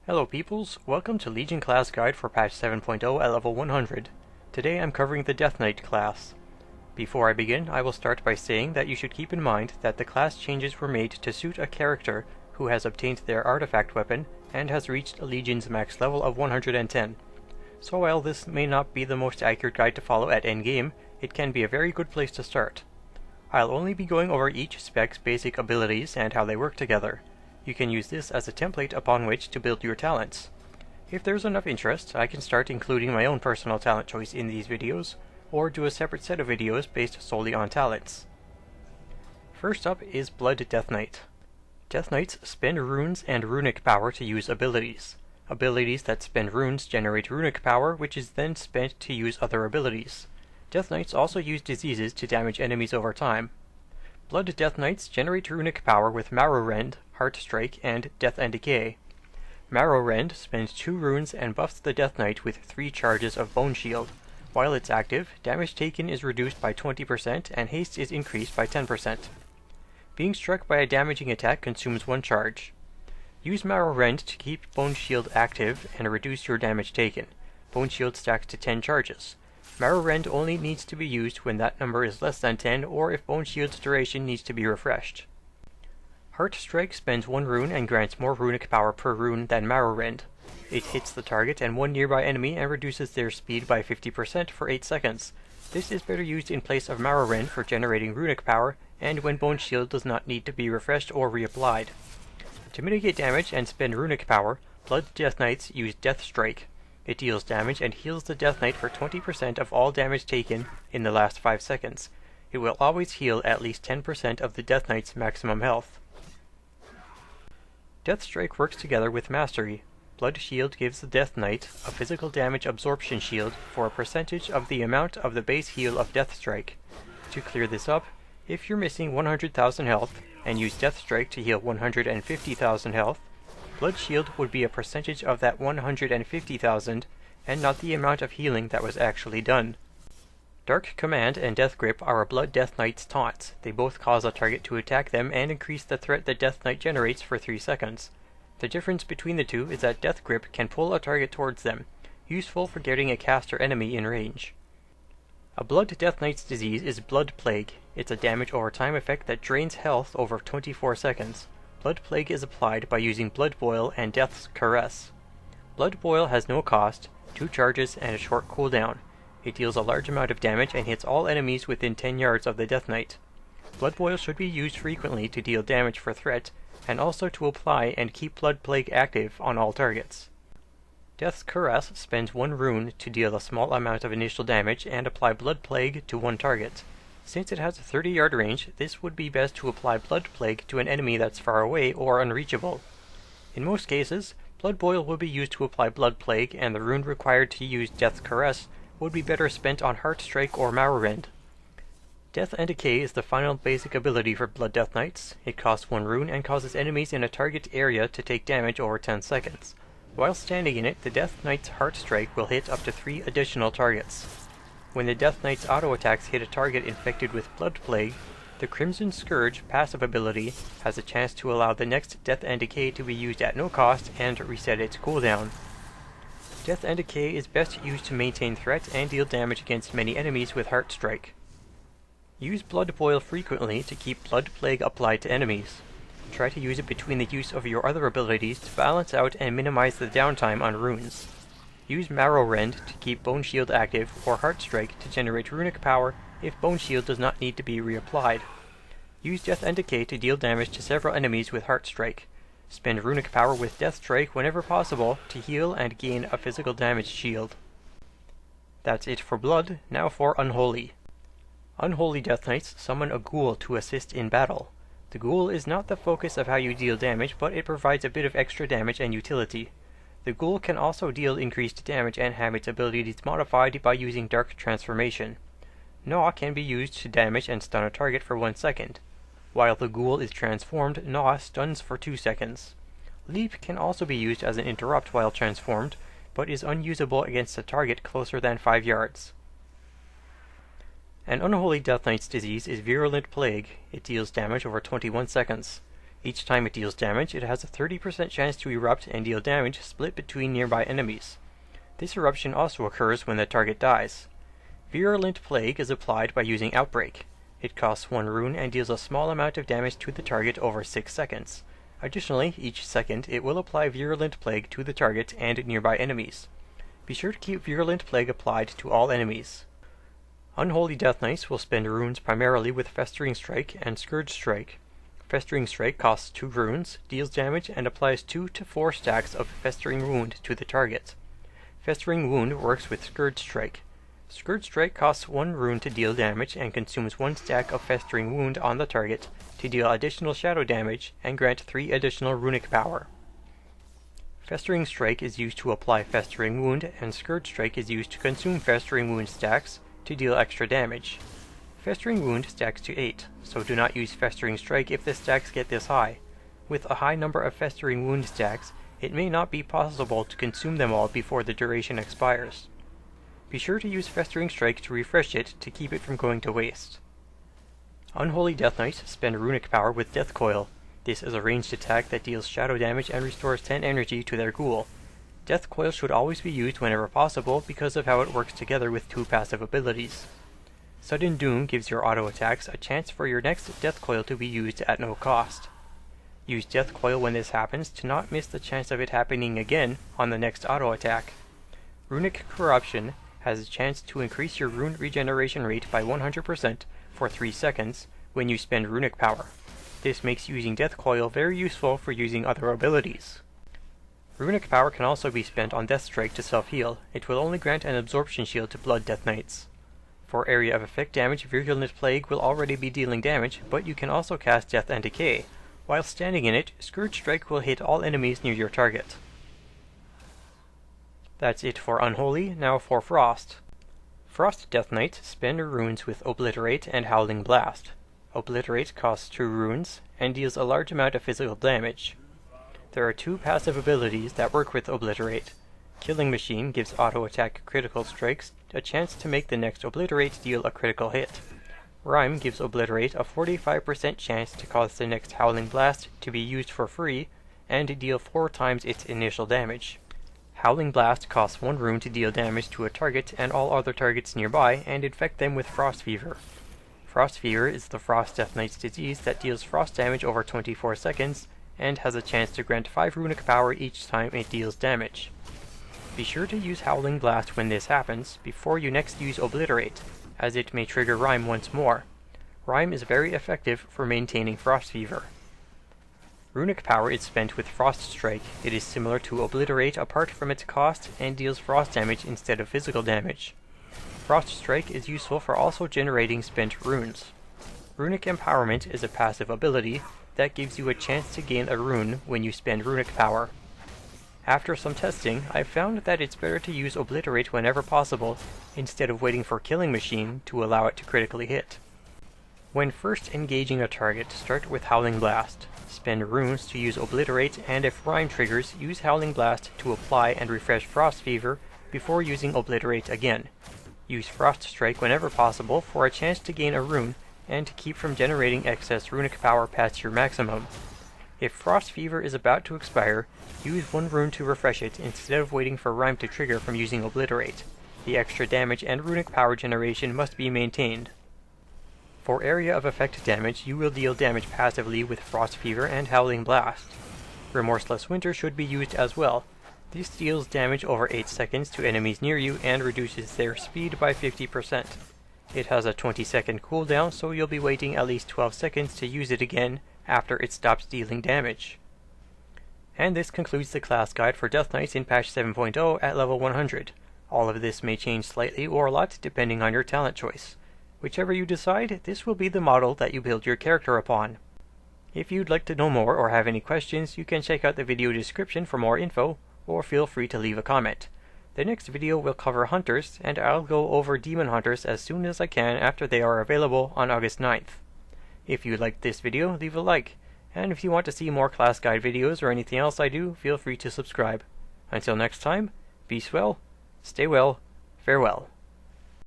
Hello peoples, welcome to Legion Class Guide for patch 7.0 at level 100. Today I'm covering the Death Knight class. Before I begin, I will start by saying that you should keep in mind that the class changes were made to suit a character who has obtained their artifact weapon and has reached Legion's max level of 110. So while this may not be the most accurate guide to follow at endgame, it can be a very good place to start. I'll only be going over each spec's basic abilities and how they work together. You can use this as a template upon which to build your talents. If there's enough interest, I can start including my own personal talent choice in these videos, or do a separate set of videos based solely on talents. First up is Blood Death Knight. Death Knights spend runes and runic power to use abilities. Abilities that spend runes generate runic power, which is then spent to use other abilities. Death Knights also use diseases to damage enemies over time. Blood Death Knights generate runic power with Marrow Rend, Heart Strike, and Death and Decay. Marrow Rend spends 2 runes and buffs the Death Knight with 3 charges of Bone Shield. While it's active, damage taken is reduced by 20% and haste is increased by 10%. Being struck by a damaging attack consumes 1 charge. Use Marrow Rend to keep Bone Shield active and reduce your damage taken. Bone Shield stacks to 10 charges. Marrow Rend only needs to be used when that number is less than 10 or if Bone Shield's duration needs to be refreshed. Heart Strike spends 1 rune and grants more runic power per rune than Marrow Rend. It hits the target and 1 nearby enemy and reduces their speed by 50% for 8 seconds. This is better used in place of Marrow Rend for generating runic power and when Bone Shield does not need to be refreshed or reapplied. To mitigate damage and spend runic power, Blood Death Knights use Death Strike. It deals damage and heals the Death Knight for 20% of all damage taken in the last 5 seconds. It will always heal at least 10% of the Death Knight's maximum health. Death Strike works together with Mastery. Blood Shield gives the Death Knight a physical damage absorption shield for a percentage of the amount of the base heal of Death Strike. To clear this up, if you're missing 100,000 health and use Death Strike to heal 150,000 health, Blood Shield would be a percentage of that 150,000 and not the amount of healing that was actually done. Dark Command and Death Grip are a Blood Death Knight's taunts. They both cause a target to attack them and increase the threat that Death Knight generates for 3 seconds. The difference between the two is that Death Grip can pull a target towards them, useful for getting a caster enemy in range. A Blood Death Knight's disease is Blood Plague. It's a damage over time effect that drains health over 24 seconds. Blood Plague is applied by using Blood Boil and Death's Caress. Blood Boil has no cost, 2 charges, and a short cooldown. It deals a large amount of damage and hits all enemies within 10 yards of the Death Knight. Blood Boil should be used frequently to deal damage for threat, and also to apply and keep Blood Plague active on all targets. Death's Caress spends 1 rune to deal a small amount of initial damage and apply Blood Plague to 1 target. Since it has a 30-yard range, this would be best to apply Blood Plague to an enemy that's far away or unreachable. In most cases, Blood Boil will be used to apply Blood Plague, and the rune required to use Death's Caress would be better spent on Heart Strike or Marrow Rend. Death and Decay is the final basic ability for Blood Death Knights. It costs 1 rune and causes enemies in a target area to take damage over 10 seconds. While standing in it, the Death Knight's Heart Strike will hit up to 3 additional targets. When the Death Knight's auto attacks hit a target infected with Blood Plague, the Crimson Scourge passive ability has a chance to allow the next Death and Decay to be used at no cost and reset its cooldown. Death and Decay is best used to maintain threat and deal damage against many enemies with Heart Strike. Use Blood Boil frequently to keep Blood Plague applied to enemies. Try to use it between the use of your other abilities to balance out and minimize the downtime on runes. Use Marrow Rend to keep Bone Shield active or Heart Strike to generate runic power if Bone Shield does not need to be reapplied. Use Death and Decay to deal damage to several enemies with Heart Strike. Spend runic power with Death Strike whenever possible to heal and gain a physical damage shield. That's it for Blood, now for Unholy. Unholy Death Knights summon a ghoul to assist in battle. The ghoul is not the focus of how you deal damage, but it provides a bit of extra damage and utility. The ghoul can also deal increased damage and have its abilities modified by using Dark Transformation. Gnaw can be used to damage and stun a target for 1 second. While the ghoul is transformed, Gnaw stuns for 2 seconds. Leap can also be used as an interrupt while transformed, but is unusable against a target closer than 5 yards. An Unholy Death Knight's disease is Virulent Plague. It deals damage over 21 seconds. Each time it deals damage, it has a 30% chance to erupt and deal damage split between nearby enemies. This eruption also occurs when the target dies. Virulent Plague is applied by using Outbreak. It costs 1 rune and deals a small amount of damage to the target over 6 seconds. Additionally, each second it will apply Virulent Plague to the target and nearby enemies. Be sure to keep Virulent Plague applied to all enemies. Unholy Death Knights will spend runes primarily with Festering Strike and Scourge Strike. Festering Strike costs 2 runes, deals damage, and applies 2 to 4 stacks of Festering Wound to the target. Festering Wound works with Scourge Strike. Scourge Strike costs 1 rune to deal damage and consumes 1 stack of Festering Wound on the target to deal additional shadow damage and grant 3 additional runic power. Festering Strike is used to apply Festering Wound, and Scourge Strike is used to consume Festering Wound stacks to deal extra damage. Festering Wound stacks to 8, so do not use Festering Strike if the stacks get this high. With a high number of Festering Wound stacks, it may not be possible to consume them all before the duration expires. Be sure to use Festering Strike to refresh it to keep it from going to waste. Unholy Death Knights spend runic power with Death Coil. This is a ranged attack that deals shadow damage and restores 10 energy to their ghoul. Death Coil should always be used whenever possible because of how it works together with 2 passive abilities. Sudden Doom gives your auto attacks a chance for your next Death Coil to be used at no cost. Use Death Coil when this happens to not miss the chance of it happening again on the next auto attack. Runic Corruption has a chance to increase your rune regeneration rate by 100% for 3 seconds when you spend runic power. This makes using Death Coil very useful for using other abilities. Runic power can also be spent on Death Strike to self-heal. It will only grant an absorption shield to Blood Death Knights. For area of effect damage, Virulent Plague will already be dealing damage, but you can also cast Death and Decay. While standing in it, Scourge Strike will hit all enemies near your target. That's it for Unholy, now for Frost. Frost Death Knights spend runes with Obliterate and Howling Blast. Obliterate costs 2 runes, and deals a large amount of physical damage. There are 2 passive abilities that work with Obliterate. Killing Machine gives auto-attack critical strikes a chance to make the next Obliterate deal a critical hit. Rhyme gives Obliterate a 45% chance to cause the next Howling Blast to be used for free, and deal 4 times its initial damage. Howling Blast costs 1 rune to deal damage to a target and all other targets nearby, and infect them with Frost Fever. Frost Fever is the Frost Death Knight's disease that deals frost damage over 24 seconds, and has a chance to grant 5 runic power each time it deals damage. Be sure to use Howling Blast when this happens, before you next use Obliterate, as it may trigger Rhyme once more. Rhyme is very effective for maintaining Frost Fever. Runic power is spent with Frost Strike. It is similar to Obliterate apart from its cost, and deals frost damage instead of physical damage. Frost Strike is useful for also generating spent runes. Runic Empowerment is a passive ability that gives you a chance to gain a rune when you spend runic power. After some testing, I found that it's better to use Obliterate whenever possible, instead of waiting for Killing Machine to allow it to critically hit. When first engaging a target, start with Howling Blast. Spend runes to use Obliterate, and if Rhyme triggers, use Howling Blast to apply and refresh Frost Fever before using Obliterate again. Use Frost Strike whenever possible for a chance to gain a rune, and to keep from generating excess runic power past your maximum. If Frost Fever is about to expire, use 1 rune to refresh it instead of waiting for Rhyme to trigger from using Obliterate. The extra damage and runic power generation must be maintained. For area of effect damage, you will deal damage passively with Frost Fever and Howling Blast. Remorseless Winter should be used as well. This deals damage over 8 seconds to enemies near you and reduces their speed by 50%. It has a 20-second cooldown, so you'll be waiting at least 12 seconds to use it again after it stops dealing damage. And this concludes the class guide for Death Knights in patch 7.0 at level 100. All of this may change slightly or a lot depending on your talent choice. Whichever you decide, this will be the model that you build your character upon. If you'd like to know more or have any questions, you can check out the video description for more info, or feel free to leave a comment. The next video will cover Hunters, and I'll go over Demon Hunters as soon as I can after they are available on August 9th. If you liked this video, leave a like, and if you want to see more class guide videos or anything else I do, feel free to subscribe. Until next time, be well, stay well, farewell.